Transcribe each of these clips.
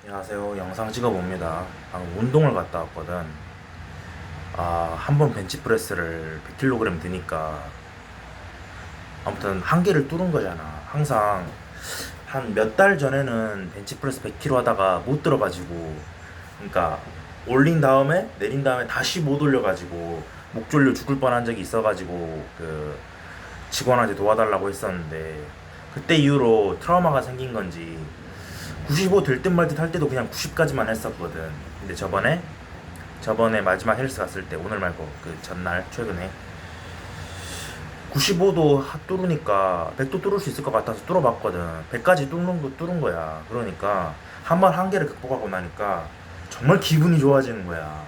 안녕하세요. 영상 찍어봅니다. 방금 운동을 갔다 왔거든. 한 번 벤치프레스를 100kg 드니까 아무튼 한계를 뚫은 거잖아. 항상 한 몇 달 전에는 벤치프레스 100kg 하다가 못 들어가지고, 그러니까 올린 다음에 내린 다음에 다시 못 올려가지고 목 졸려 죽을 뻔한 적이 있어가지고 그 직원한테 도와달라고 했었는데, 그때 이후로 트라우마가 생긴 건지 95 될 듯 말 듯 할 때도 그냥 90까지만 했었거든. 근데 저번에 마지막 헬스 갔을 때, 오늘 말고 그 전날 최근에 95도 뚫으니까 100도 뚫을 수 있을 것 같아서 뚫어봤거든. 100까지 뚫은 거야. 그러니까 한 번 한계를 극복하고 나니까 정말 기분이 좋아지는 거야.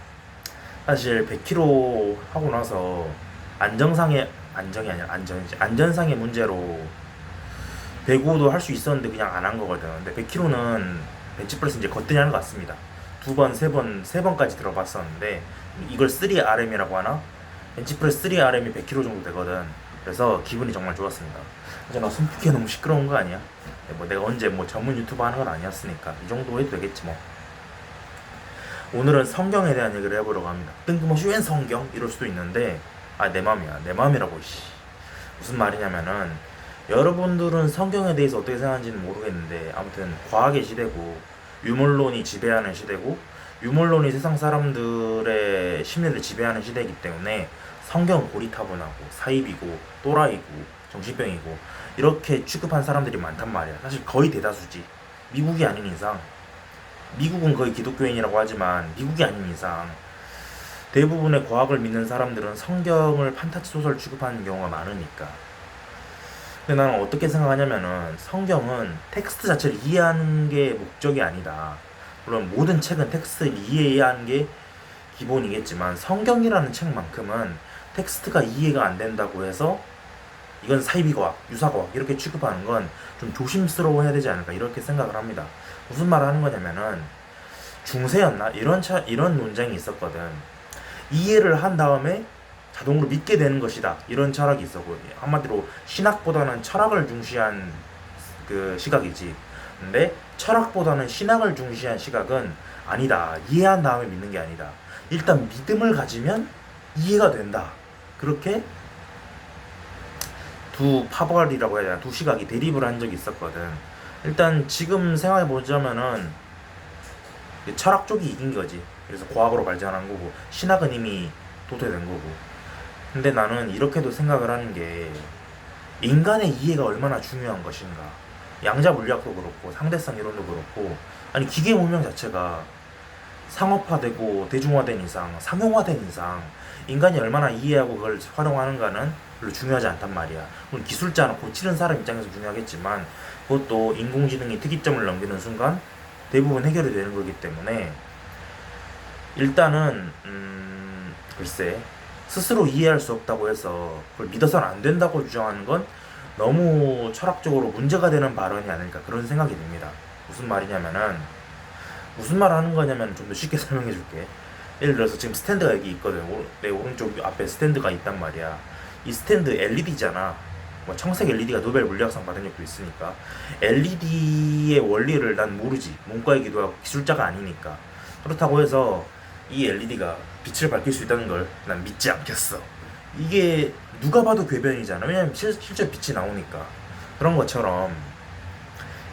사실 100kg 하고 나서 안정이 아니라 안전상의 문제로 105도 할 수 있었는데 그냥 안 한 거거든. 근데 100kg는 벤치프레스 이제 거뜬히 하는 것 같습니다. 두 번, 세 번까지 들어봤었는데 이걸 3RM이라고 하나? 벤치프레스 3RM이 100kg 정도 되거든. 그래서 기분이 정말 좋았습니다. 이제 나 손목이 너무 시끄러운 거 아니야? 뭐 내가 언제 뭐 전문 유튜버 하는 건 아니었으니까 이 정도 해도 되겠지 뭐. 오늘은 성경에 대한 얘기를 해보려고 합니다. 뜬금없이 웬 성경? 이럴 수도 있는데 내 맘이야. 내 맘이라고. 무슨 말이냐면은, 여러분들은 성경에 대해서 어떻게 생각하는지는 모르겠는데 아무튼 과학의 시대고 유물론이 지배하는 시대고 유물론이 세상 사람들의 심리를 지배하는 시대이기 때문에 성경은 고리타분하고 사입이고 또라이고 정신병이고 이렇게 취급한 사람들이 많단 말이야. 사실 거의 대다수지. 미국이 아닌 이상, 미국은 거의 기독교인이라고 하지만 미국이 아닌 이상 대부분의 과학을 믿는 사람들은 성경을 판타지 소설 취급하는 경우가 많으니까. 근데 나는 어떻게 생각하냐면은, 성경은 텍스트 자체를 이해하는 게 목적이 아니다. 물론 모든 책은 텍스트를 이해하는 게 기본이겠지만 성경이라는 책만큼은 텍스트가 이해가 안 된다고 해서 이건 사이비과학, 유사과학 이렇게 취급하는 건 좀 조심스러워해야 되지 않을까, 이렇게 생각을 합니다. 무슨 말을 하는 거냐면은, 중세였나? 이런 논쟁이 있었거든. 이해를 한 다음에 자동으로 믿게 되는 것이다, 이런 철학이 있었고, 한마디로 신학보다는 철학을 중시한 그 시각이지. 근데 철학보다는 신학을 중시한 시각은 아니다. 이해한 다음에 믿는 게 아니다. 일단 믿음을 가지면 이해가 된다. 그렇게 두 파벌이라고 해야 되나, 두 시각이 대립을 한 적이 있었거든. 일단 지금 생각해 보자면은 철학 쪽이 이긴 거지. 그래서 과학으로 발전한 거고 신학은 이미 도태된 거고. 근데 나는 이렇게도 생각을 하는 게, 인간의 이해가 얼마나 중요한 것인가. 양자 물리학도 그렇고 상대성 이론도 그렇고, 아니 기계 문명 자체가 상업화되고 대중화된 이상, 상용화된 이상 인간이 얼마나 이해하고 그걸 활용하는가는 별로 중요하지 않단 말이야. 물론 기술자나 고치는 사람 입장에서 중요하겠지만 그것도 인공지능이 특이점을 넘기는 순간 대부분 해결이 되는 거기 때문에, 일단은 글쎄, 스스로 이해할 수 없다고 해서 그걸 믿어서는 안 된다고 주장하는 건 너무 철학적으로 문제가 되는 발언이 아닐까, 그런 생각이 듭니다. 무슨 말이냐면은, 무슨 말 하는 거냐면 좀 더 쉽게 설명해 줄게. 예를 들어서 지금 스탠드가 여기 있거든. 내 오른쪽 앞에 스탠드가 있단 말이야. 이 스탠드 LED잖아. 뭐 청색 LED가 노벨 물리학상 받은 적도 있으니까. LED의 원리를 난 모르지. 문과이기도 하고 기술자가 아니니까. 그렇다고 해서 이 LED가 빛을 밝힐 수 있다는 걸 난 믿지 않겠어. 이게 누가 봐도 궤변이잖아. 왜냐면 실제 빛이 나오니까. 그런 것처럼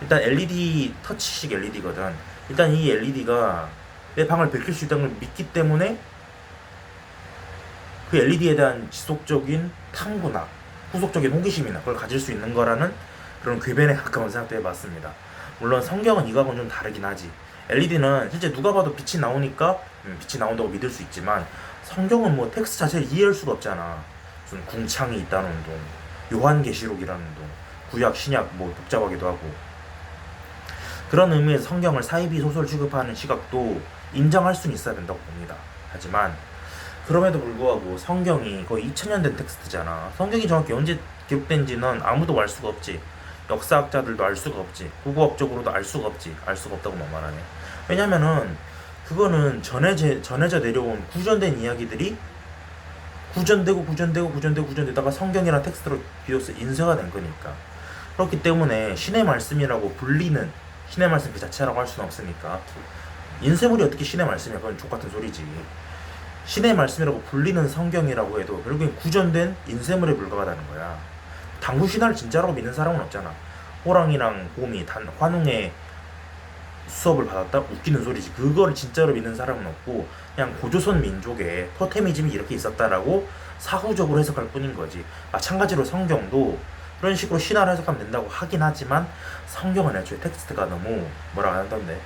일단 LED 터치식 LED거든. 일단 이 LED가 내 방을 밝힐 수 있다는 걸 믿기 때문에 그 LED에 대한 지속적인 탐구나 후속적인 호기심이나 그걸 가질 수 있는 거라는 그런 궤변에 가까운 생각도 해봤습니다. 물론 성경은 이거하고는 좀 다르긴 하지. LED는 실제 누가 봐도 빛이 나오니까 빛이 나온다고 믿을 수 있지만, 성경은 뭐 텍스트 자체를 이해할 수가 없잖아. 무슨 궁창이 있다는 운동, 요한계시록이라는 운동, 구약 신약 뭐 복잡하기도 하고. 그런 의미에서 성경을 사이비 소설 취급하는 시각도 인정할 수는 있어야 된다고 봅니다. 하지만 그럼에도 불구하고 성경이 거의 2000년 된 텍스트잖아. 성경이 정확히 언제 기록된지는 아무도 알 수가 없지. 역사학자들도 알 수가 없지. 국어학적으로도 알 수가 없지. 알 수가 없다고만 말하네. 왜냐면은 그거는 전해져 내려온 구전된 이야기들이 구전되다가 성경이랑 텍스트로 비로소 인쇄가 된 거니까. 그렇기 때문에 신의 말씀이라고 불리는 신의 말씀 그 자체라고 할 수는 없으니까. 인쇄물이 어떻게 신의 말씀이야? 그건 족같은 소리지. 신의 말씀이라고 불리는 성경이라고 해도 결국엔 구전된 인쇄물에 불과하다는 거야. 당구 신화를 진짜라고 믿는 사람은 없잖아. 호랑이랑 곰이 환웅의 수업을 받았다? 웃기는 소리지. 그거를 진짜로 믿는 사람은 없고 그냥 고조선 민족의 토테미즘이 이렇게 있었다라고 사후적으로 해석할 뿐인 거지. 마찬가지로 성경도 그런 식으로 신화를 해석하면 된다고 하긴 하지만 성경은 애초에 텍스트가 너무 뭐라 하던데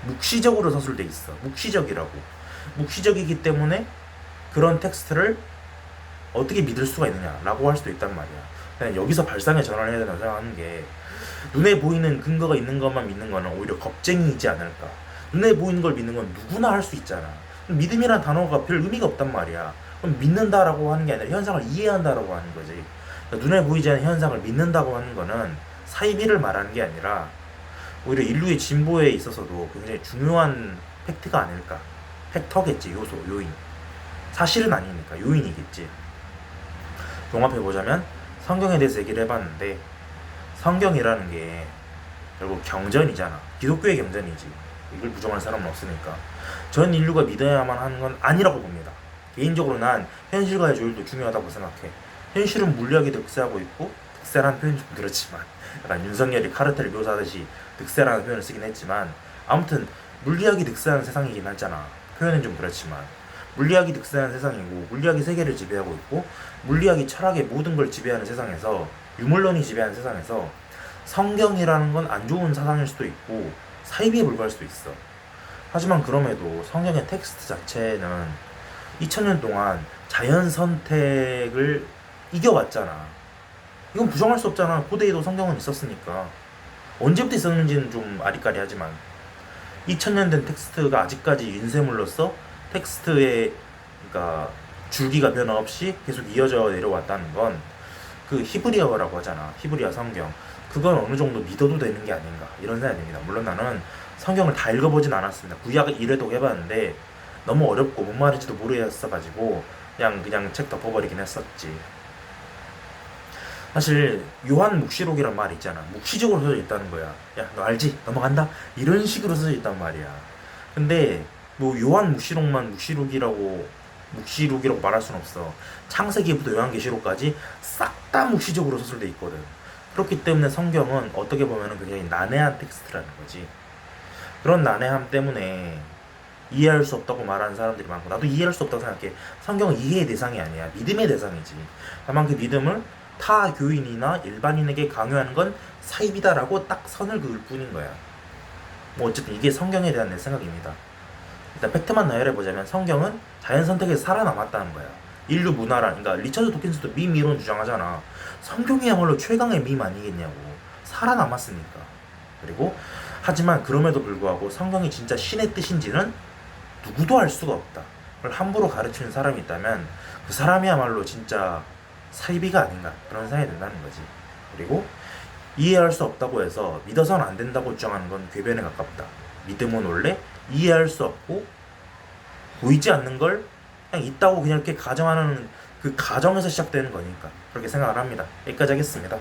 묵시적으로 서술돼 있어. 묵시적이라고. 묵시적이기 때문에 그런 텍스트를 어떻게 믿을 수가 있느냐라고 할 수도 있단 말이야. 그냥 여기서 발상의 전환을 해야 된다고 생각하는 게 눈에 보이는 근거가 있는 것만 믿는 거는 오히려 겁쟁이이지 않을까. 눈에 보이는 걸 믿는 건 누구나 할 수 있잖아. 믿음이란 단어가 별 의미가 없단 말이야. 그럼 믿는다라고 하는 게 아니라 현상을 이해한다라고 하는 거지. 그러니까 눈에 보이지 않는 현상을 믿는다고 하는 거는 사이비를 말하는 게 아니라 오히려 인류의 진보에 있어서도 굉장히 중요한 팩트가 아닐까. 팩터겠지. 요소, 요인. 사실은 아니니까 요인이겠지. 종합해보자면 성경에 대해서 얘기를 해봤는데 성경이라는 게 결국 경전이잖아. 기독교의 경전이지. 이걸 부정할 사람은 없으니까. 전 인류가 믿어야만 하는 건 아니라고 봅니다. 개인적으로 난 현실과의 조율도 중요하다고 생각해. 현실은 물리학이 득세하고 있고 득세라는 표현이 좀 그렇지만 약간 윤석열이 카르텔을 묘사하듯이 득세라는 표현을 쓰긴 했지만 아무튼 물리학이 득세하는 세상이긴 하잖아. 표현은 좀 그렇지만 물리학이 득세하는 세상이고 물리학이 세계를 지배하고 있고 물리학이 철학의 모든 걸 지배하는 세상에서 유물론이 지배하는 세상에서 성경이라는 건 안 좋은 사상일 수도 있고 사이비에 불과할 수도 있어. 하지만 그럼에도 성경의 텍스트 자체는 2000년 동안 자연 선택을 이겨왔잖아. 이건 부정할 수 없잖아. 고대에도 성경은 있었으니까. 언제부터 있었는지는 좀 아리까리하지만 2000년 된 텍스트가 아직까지 인쇄물로서 텍스트의 그러니까 줄기가 변화 없이 계속 이어져 내려왔다는 건 그 히브리어라고 하잖아. 히브리어 성경. 그건 어느 정도 믿어도 되는 게 아닌가 이런 생각이 듭니다. 물론 나는 성경을 다 읽어보진 않았습니다. 구약을 이래독 해봤는데 너무 어렵고 뭔 말인지도 모르겠어가지고 그냥 책 덮어버리긴 했었지. 사실 요한 묵시록이란 말이 있잖아. 묵시적으로 써져 있다는 거야. 야, 너 알지? 넘어간다? 이런 식으로 써져 있단 말이야. 근데 뭐 요한 묵시록만 묵시록이라고 말할 순 없어. 창세기부터 요한계시록까지 싹 다 묵시적으로 서술돼 있거든. 그렇기 때문에 성경은 어떻게 보면 굉장히 난해한 텍스트라는 거지. 그런 난해함 때문에 이해할 수 없다고 말하는 사람들이 많고 나도 이해할 수 없다고 생각해. 성경은 이해의 대상이 아니야. 믿음의 대상이지. 다만 그 믿음을 타 교인이나 일반인에게 강요하는 건 사입이다라고 딱 선을 그을 뿐인 거야. 뭐 어쨌든 이게 성경에 대한 내 생각입니다. 일단 팩트만 나열해보자면 성경은 자연 선택에서 살아남았다는 거야. 인류 문화란, 그러니까 리처드 도킨스도 밈 이론 주장하잖아. 성경이야말로 최강의 밈 아니겠냐고. 살아남았으니까. 그리고 하지만 그럼에도 불구하고 성경이 진짜 신의 뜻인지는 누구도 알 수가 없다. 그걸 함부로 가르치는 사람이 있다면 그 사람이야말로 진짜 사이비가 아닌가 그런 생각이 든다는 거지. 그리고 이해할 수 없다고 해서 믿어서는 안 된다고 주장하는 건 궤변에 가깝다. 믿음은 원래 이해할 수 없고 보이지 않는 걸 그냥 있다고 그냥 이렇게 가정하는 그 가정에서 시작되는 거니까 그렇게 생각을 합니다. 여기까지 하겠습니다.